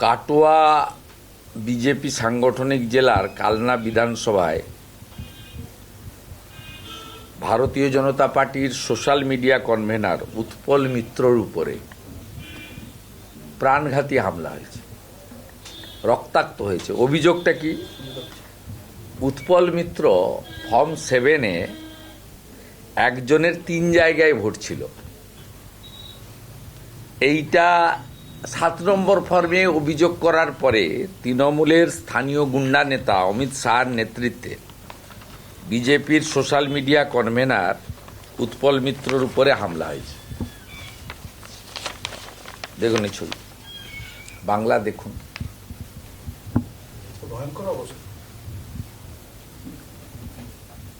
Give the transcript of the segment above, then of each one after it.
Katwa BJP সাংগঠনিক জেলার কালনা বিধানসভায় ভারতীয় জনতা পার্টির সোশ্যাল মিডিয়া কনভেনার উৎপল মিত্রর উপরে প্রাণঘাতী হামলা হয়েছে, রক্তাক্ত হয়েছে। অভিযোগটা কি? উৎপল মিত্র ফর্ম 7-এ একজনের 3 জায়গায় ভোট ছিল। এইটা 7 নম্বর ফর্মে অভিযোগ করার পরে তৃণমূলের স্থানীয় গুন্ডা নেতা অমিত শাহর নেতৃত্বে বিজেপির সোশ্যাল মিডিয়া কনভেনার উৎপল মিত্রর উপরে হামলা হয়েছে। দেখুন এই ছবি, বাংলা দেখুন।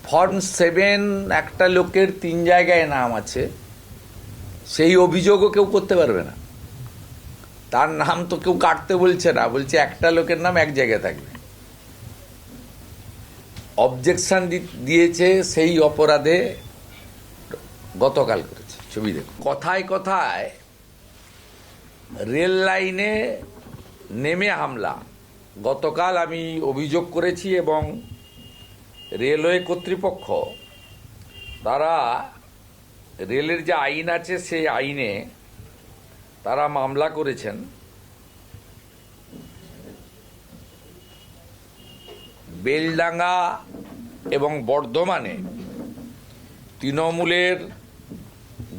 ফর্ম 7 একটা লোকের 3 জায়গায় নাম আছে, সেই অভিযোগও কেউ করতে পারবে না। তার নাম তো কেউ কাটতে বলছে না, বলছে একটা লোকের নাম এক জায়গায় থাকবে। অবজেকশন দিয়েছে সেই অপরাধে গতকাল করেছে। ছবি দেখুন। কথায় কথায় রেল লাইনে নেমে হামলা। গতকাল আমি অভিযোগ করেছি এবং রেলওয়ে কর্তৃপক্ষ তারা রেলের যে আইন আছে সেই আইনে তারা মামলা করেছেন। বেলডাঙ্গা এবং বর্ধমানে তৃণমূলের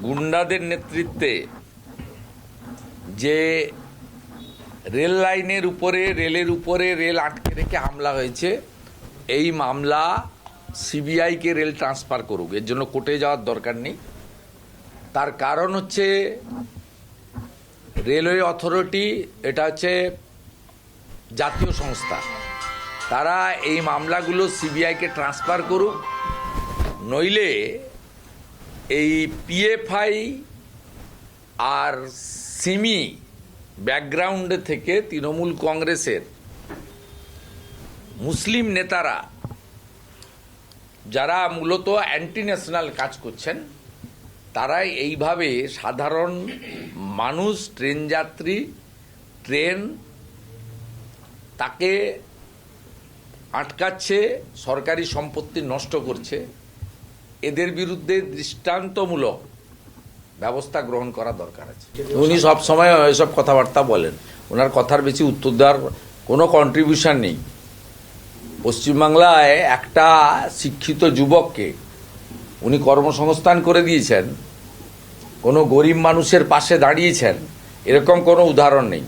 গুন্ডাদের নেতৃত্বে যে রেল লাইনের উপরে রেলের উপরে রেল আটকে রেখে হামলা হয়েছে, এই মামলা সিবিআইকে রেল ট্রান্সফার করুক, এর জন্য কোর্টে যাওয়ার দরকার নেই। তার কারণ হচ্ছে রেলওয়ে অথরিটি, এটা হচ্ছে জাতীয় সংস্থা, তারা এই মামলাগুলো সিবিআইকে ট্রান্সফার করুক। নইলে এই পিএফআই আর সিমি ব্যাকগ্রাউন্ডে থেকে তৃণমূল কংগ্রেসের মুসলিম নেতারা যারা মূলত অ্যান্টি ন্যাশনাল কাজ করছেন, তারা এইভাবে সাধারণ মানুষ, ট্রেন যাত্রী, ট্রেন তাকে আটকাচ্ছে, সরকারি সম্পত্তি নষ্ট করছে। এদের বিরুদ্ধে দৃষ্টান্তমূলক ব্যবস্থা গ্রহণ করা দরকার আছে। উনি সবসময় এসব কথাবার্তা বলেন, ওনার কথার বেশি উত্তর দেওয়ার কোনো কন্ট্রিবিউশন নেই। পশ্চিমবাংলায় একটা শিক্ষিত যুবককে উনি কর্মসংস্থান করে দিয়েছেন, কোনো গরিব মানুষের পাশে দাঁড়িয়েছেন, এরকম কোনো উদাহরণ নেই।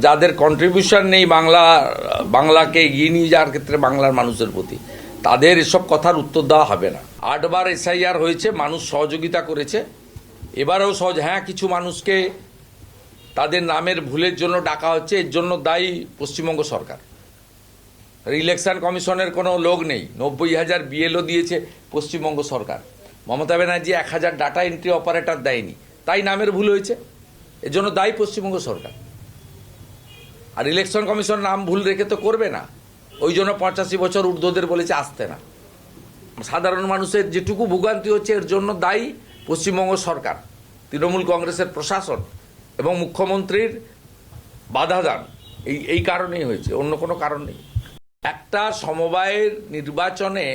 যাদের কন্ট্রিবিউশন নেই বাংলাকে এগিয়ে নিয়ে যাওয়ার ক্ষেত্রে বাংলার মানুষের প্রতি, তাদের এসব কথার উত্তর দেওয়া হবে না। 8 বার এসআইআর হয়েছে, মানুষ সহযোগিতা করেছে। এবারেও হ্যাঁ, কিছু মানুষকে তাদের নামের ভুলের জন্য ডাকা হচ্ছে, এর জন্য দায়ী পশ্চিমবঙ্গ সরকার। ইলেকশন কমিশনের কোনো লোক নেই, 90,000 বিএলও দিয়েছে পশ্চিমবঙ্গ সরকার। Mamata Banerjee 1000 data entry operator দেয়নি, তাই নামের ভুল হয়েছে, এর জন্য দায়ী পশ্চিমবঙ্গ সরকার। আর ইলেকশন কমিশন নাম ভুল রেখে তো করবে না, ওই জন্য 85 বছর ঊর্ধ্বদের বলেছে আসতে না। সাধারণ মানুষের যেটুকু ভোগান্তি হচ্ছে, এর জন্য দায়ী পশ্চিমবঙ্গ সরকার, তৃণমূল কংগ্রেসের প্রশাসন এবং মুখ্যমন্ত্রীর বাধাদান। এই কারণেই হয়েছে, অন্য কোনো কারণ নেই। একটা সমবায়ের নির্বাচনে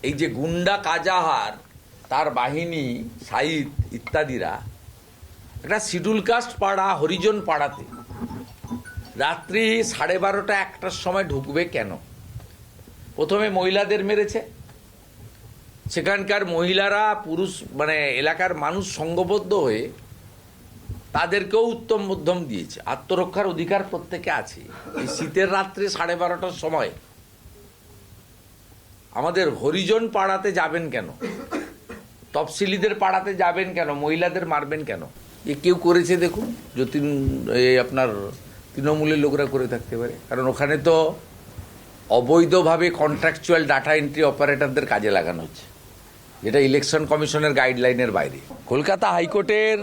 এই যে গুন্ডা কাজাহার, তার বাহিনী, সাইদ ইত্যাদিরা একটা শিডিউল কাস্ট পাড়া, হরিজন পাড়াতে রাত্রি 12:30 1টার সময় ঢুকবে কেন? প্রথমে মহিলাদের মেরেছে, সেখানকার মহিলারা পুরুষ এলাকার মানুষ সংঘবদ্ধ হয়ে তাদেরকেও উত্তম মধ্যম দিয়েছে। আত্মরক্ষার অধিকার প্রত্যেকে আছে। এই শীতের রাত্রে 12:30টার সময় আমাদের হরিজন পাড়াতে যাবেন কেন? তফসিলিদের পাড়াতে যাবেন কেন? মহিলাদের মারবেন কেন? এ কেউ করেছে দেখুন, আপনার তৃণমূলের লোকরা করে থাকতে পারে, কারণ ওখানে তো অবৈধভাবে কন্ট্রাকচুয়াল ডাটা এন্ট্রি অপারেটরদের কাজে লাগানো হচ্ছে, যেটা ইলেকশন কমিশনের গাইডলাইনের বাইরে। কলকাতা হাইকোর্টের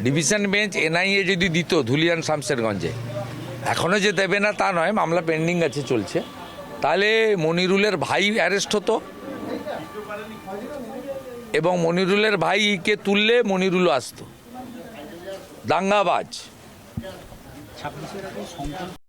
ডিভিশন বেঞ্চ এনআইএ যদি দিত ধুলিয়ান শামশেরগঞ্জে, এখনও যে দেবে না তা নয়, মামলা পেন্ডিং আছে, চলছে, তাহলে মনিরুলের ভাই অ্যারেস্ট হতো এবং মনিরুলের ভাইকে তুললে মনিরুলও আসতো। দাঙ্গাবাজ ছাব্বিশের আগে সংকল্প